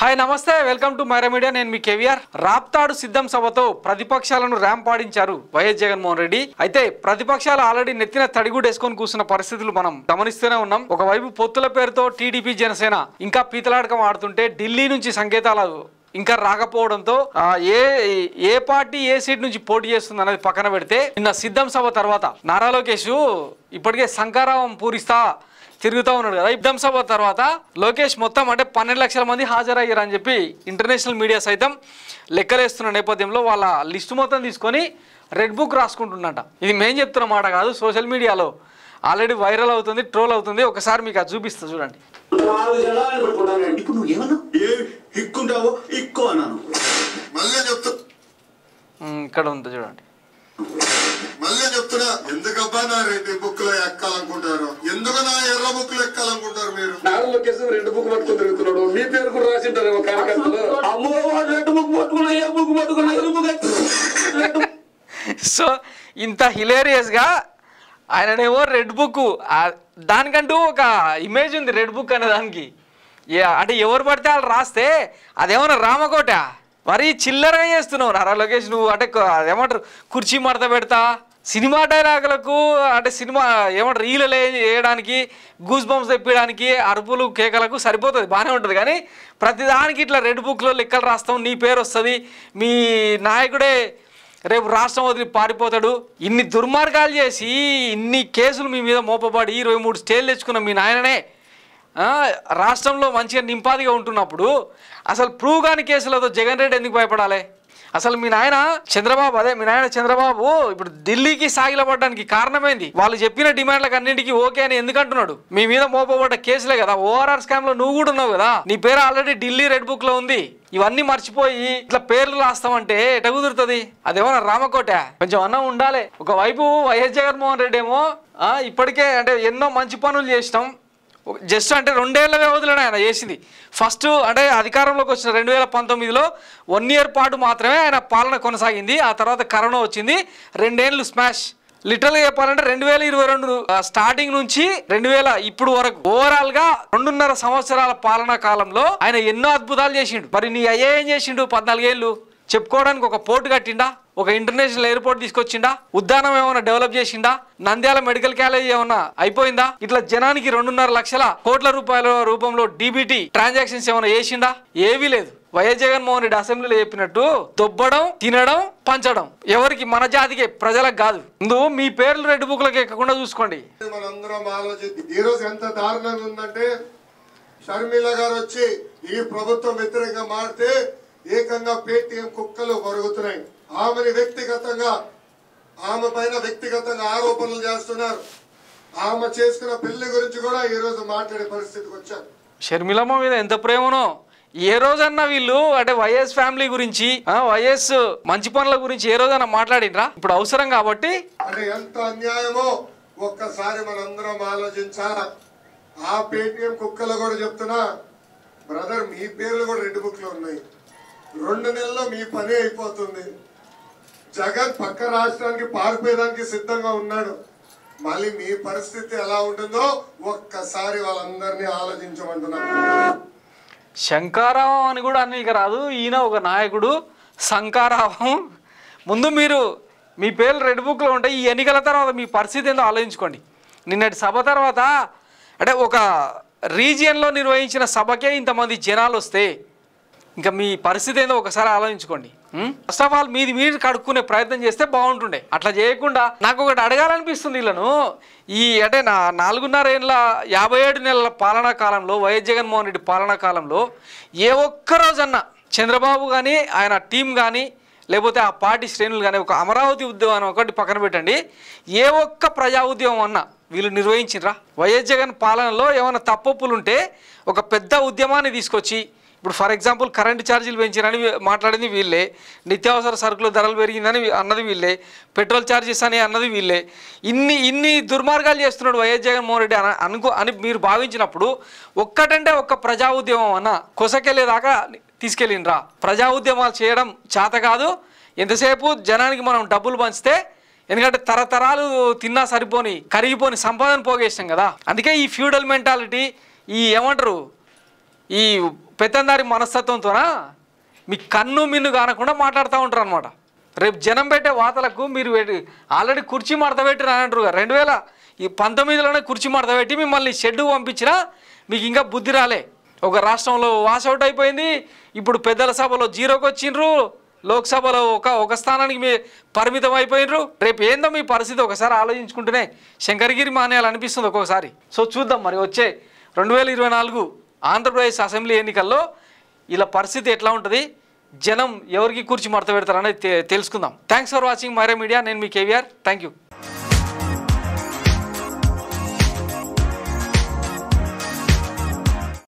Hi నమస్తే welcome to Myra Media నేను మీ కేవీఆర్ రాప్తాడు సిద్ధం సభతో ప్రతిపక్షాలను ర్యాంపాడించారు వైఎస్ జగన్మోహన్ రెడ్డి అయితే ప్రతిపక్షాలు ఆల్రెడీ నెత్తిన తడిగుడు వేసుకొని కూర్చున్న పరిస్థితులు మనం గమనిస్తూనే ఉన్నాం ఒకవైపు పొత్తుల పేరుతో టీడీపీ జనసేన ఇంకా పీతలాడకం ఆడుతుంటే ఢిల్లీ నుంచి సంకేతాలు ఇంకా రాకపోవడంతో ఏ పార్టీ ఏ సీట్ నుంచి పోటీ చేస్తుంది అనేది పక్కన పెడితే నిన్న సిద్ధం సభ తర్వాత నారా లోకేష్ ఇప్పటికే శంకారావం పూరిస్తా తిరుగుతూ ఉన్నాడు కదా సిద్ధం సభ తర్వాత లోకేష్ మొత్తం అంటే 12 లక్షల మంది హాజరయ్యారు అని చెప్పి ఇంటర్నేషనల్ మీడియా సైతం లెక్కలేస్తున్న నేపథ్యంలో వాళ్ళ లిస్టు మొత్తం తీసుకొని రెడ్ బుక్ రాసుకుంటున్నట ఇది మేము చెప్తున్న మాట కాదు సోషల్ మీడియాలో ఆల్రెడీ వైరల్ అవుతుంది ట్రోల్ అవుతుంది ఒకసారి మీకు అది చూపిస్తా చూడండి ఇక్కడ ఉంది చూడండి మళ్ళీ చెప్తున్నా ఎందుకబ్బా నా రెడ్డి బుక్ లో ఎక్కాలనుకుంటారు ఎందుకు నా ఎర్ర బుక్ లో ఎక్కాలనుకుంటారు మీరు నాలుగు లొకేషన్ రెండు బుక్ పట్టుకుని తిరుగుతున్నాడు మీ పేరు కూడా రాసింటారు కార్యకర్తలు అమ్మో రెండు బుక్ పట్టుకున్నా ఏ బుక్ పట్టుకున్నా ఎర్ర బుక్ సో ఇంత హిలేరియస్ గా ఆయననేమో రెడ్ బుక్ దానికంటూ ఒక ఇమేజ్ ఉంది రెడ్ బుక్ అనే దానికి అంటే ఎవరు పడితే వాళ్ళు రాస్తే అదేమన్నా రామకోట మరి చిల్లరగా చేస్తున్నావు నారా లోకేష్ నువ్వు అంటే అదేమంటారు కుర్చీ మడత పెడతా సినిమా డైలాగులకు అంటే సినిమా ఏమంటారు రీలు వేయడానికి గూస్ బంప్స్ తెప్పడానికి అరుపులు కేకలకు సరిపోతుంది బాగానే ఉంటుంది కానీ ప్రతిదానికి ఇట్లా రెడ్ బుక్లో లెక్కలు రాస్తాం నీ పేరు వస్తుంది మీ నాయకుడే రేపు రాష్ట్రం వదిలి పారిపోతాడు ఇన్ని దుర్మార్గాలు చేసి ఇన్ని కేసులు మీ మీద మోపబడి 23 స్టేలు తెచ్చుకున్న మీ నాయననే రాష్ట్రంలో మంచిగా నింపాదిగా ఉంటున్నప్పుడు అసలు ప్రూవ్ కాని కేసులతో జగన్ రెడ్డి ఎందుకు భయపడాలి అసలు మీ నాయన చంద్రబాబు ఇప్పుడు ఢిల్లీకి సాగిలపడడానికి కారణమైంది వాళ్ళు చెప్పిన డిమాండ్లకు అన్నింటికి ఓకే అని ఎందుకంటున్నాడు మీ మీద మోపబడ్డ కేసులే కదా ఓఆర్ఆర్ స్కామ్ లో నువ్వు కూడా ఉన్నావు కదా నీ పేరు ఆల్రెడీ ఢిల్లీ రెడ్ బుక్ లో ఉంది ఇవన్నీ మర్చిపోయి ఇట్లా పేర్లు రాస్తామంటే ఎట కుదురుతుంది అదేమన్నా రామకోట కొంచెం అన్నం ఉండాలి ఒకవైపు వైఎస్ జగన్మోహన్ రెడ్డి ఏమో ఇప్పటికే అంటే ఎన్నో మంచి పనులు చేసినాం జస్ట్ అంటే 2 ఏళ్ల వ్యవధిలోనే ఆయన చేసింది ఫస్ట్ అంటే అధికారంలోకి వచ్చిన 2019లో 1 ఇయర్ పాటు మాత్రమే ఆయన పాలన కొనసాగింది ఆ తర్వాత కరోనా వచ్చింది 2 ఏళ్ళు స్మాష్ లిటరల్గా చెప్పాలంటే 2022 స్టార్టింగ్ నుంచి 2000 ఇప్పుడు వరకు ఓవరాల్గా 2.5 సంవత్సరాల పాలనా కాలంలో ఆయన ఎన్నో అద్భుతాలు చేసిండు మరి నీ అయ్యే ఏం చేసిండు 14 ఏళ్ళు చెప్పుకోవడానికి ఒక పోర్టు కట్టిండా ఒక ఇంటర్నేషనల్ ఎయిర్పోర్ట్ తీసుకొచ్చిండా ఉద్యానం ఏమైనా డెవలప్ చేసిండా నంద్యాల మెడికల్ కాలేజ్ ఏమన్నా అయిపోయిందా ఇట్లా జనానికి 2.5 లక్షల కోట్ల రూపాయల రూపంలో డీబీటీ ట్రాన్సాక్షన్స్ ఏమైనా చేసిండా ఏవీ లేదు వైఎస్ జగన్మోహన్ రెడ్డి అసెంబ్లీలో చెప్పినట్టు దొబ్బడం తినడం పంచడం ఎవరికి మన జాతికి ప్రజలకు కాదు ముందు మీ పేర్లు రెడ్ బుక్లకు ఎక్కకుండా చూసుకోండి మనందరం ఆలోచించి ఈ రోజు ఎంత దారుణంగా ఉందంటే షర్మిల గారు వచ్చి ఈ ప్రభుత్వం వ్యతిరేకంగా మారితే ఏకంగా పేటీఎం కుక్కలు మరుగుతున్నాయి ఆమెని ఆమె పైన వ్యక్తిగతంగా ఆరోపణలు చేస్తున్నారు ఆమె చేసుకున్న పెళ్లి గురించి కూడా ఈ రోజు మాట్లాడే పరిస్థితికి వచ్చారు షర్మిలమ్మ మీద ఎంత ప్రేమనో ఏ రోజన్నా వీళ్ళు అంటే వైఎస్ ఫ్యామిలీ గురించి వైఎస్ మంచి పనుల గురించి ఏ రోజన్నా మాట్లాడినరా ఇప్పుడు అవసరం కాబట్టి అంటే ఎంత అన్యాయమో ఒక్కసారి మనందరం ఆలోచించాలా ఆ పేటీఎం కుక్కలు కూడా చెప్తున్నా బ్రదర్ మీ పేర్లు కూడా రెడ్ బుక్ లో ఉన్నాయి 2 నెలల్లో మీ పని అయిపోతుంది జగన్ పక్క రాష్ట్రానికి పారిపోయేదానికి సిద్ధంగా ఉన్నాడు మళ్ళీ మీ పరిస్థితి ఎలా ఉంటుందో ఒక్కసారి వాళ్ళందరినీ ఆలోచించమంటున్నా శంకారావం అని కూడా అన్నిక రాదు ఈయన ఒక నాయకుడు శంకారావం ముందు మీరు మీ పేర్లు రెడ్ బుక్లో ఉంటాయి ఈ ఎన్నికల తర్వాత మీ పరిస్థితి ఏందో ఆలోచించుకోండి నిన్నటి సభ తర్వాత అంటే ఒక రీజియన్లో నిర్వహించిన సభకే ఇంతమంది జనాలు వస్తే ఇంకా మీ పరిస్థితి ఏందో ఒకసారి ఆలోచించుకోండి ఫస్ట్ ఆఫ్ ఆల్ మీరు కడుక్కునే ప్రయత్నం చేస్తే బాగుంటుండే అట్లా చేయకుండా నాకు ఒకటి అడగాలనిపిస్తుంది వీళ్ళను ఈ అంటే నా 4.5 ఏళ్ళ 57 నెలల పాలనా కాలంలో వైఎస్ జగన్మోహన్ రెడ్డి పాలనా కాలంలో ఏ ఒక్క రోజన్నా చంద్రబాబు కానీ ఆయన టీం కానీ లేకపోతే ఆ పార్టీ శ్రేణులు కానీ ఒక అమరావతి ఉద్యమం ఒకటి పక్కన పెట్టండి ఏ ఒక్క ప్రజా ఉద్యమం అన్నా వీళ్ళు నిర్వహించినరా వైఎస్ జగన్ పాలనలో ఏమైనా తప్పులు ఉంటే ఒక పెద్ద ఉద్యమాన్ని తీసుకొచ్చి ఇప్పుడు ఫర్ ఎగ్జాంపుల్ కరెంటు ఛార్జీలు పెంచారని మాట్లాడింది వీళ్ళే నిత్యావసర సరుకుల ధరలు పెరిగిందని అన్నది వీళ్ళే పెట్రోల్ ఛార్జెస్ అని అన్నది వీళ్ళే ఇన్ని దుర్మార్గాలు చేస్తున్నాడు వైఎస్ జగన్మోహన్ రెడ్డి అని మీరు భావించినప్పుడు ఒక్కటంటే ఒక్క ప్రజా ఉద్యమం అన్న కొసకెళ్ళేదాకా తీసుకెళ్ళినరా ప్రజా ఉద్యమాలు చేయడం చేత కాదు ఎంతసేపు జనానికి మనం డబ్బులు పంచితే ఎందుకంటే తరతరాలు తిన్నా సరిపోని కరిగిపోని సంపాదన పోగేస్తాం కదా అందుకే ఈ ఫ్యూడల్ మెంటాలిటీ ఈ ఏమంటారు ఈ పెత్తందారి మనస్తత్వంతోనా మీ కన్ను మిన్ను కానకుండా మాట్లాడుతూ ఉంటారు అనమాట. రేపు జనం పెట్టే వాతలకు మీరు ఆల్రెడీ కుర్చీ మడత పెట్టిన అంటారు. 2019లోనే కుర్చీ మడత పెట్టి మిమ్మల్ని షెడ్డు పంపించినా మీకు ఇంకా బుద్ధి రాలే. ఒక రాష్ట్రంలో వాషౌట్ అయిపోయింది, ఇప్పుడు పెద్దల సభలో జీరోకి వచ్చిండ్రు, లోక్సభలో ఒక స్థానానికి మీ పరిమితం అయిపోయినరు. రేపు ఏందో మీ పరిస్థితి ఒకసారి ఆలోచించుకుంటూనే శంకరగిరి మానేయాలనిపిస్తుంది ఒక్కొక్కసారి. సో చూద్దాం మరి వచ్చే 2024 ఆంధ్రప్రదేశ్ అసెంబ్లీ ఎన్నికల్లో ఇలా పరిస్థితి ఎట్లా ఉంటుంది, జనం ఎవరికి కుర్చీ మడత పెడతారనేది తెలుసుకుందాం. Thanks for watching Myra Media. నేను మీ కేవీఆర్. Thank you.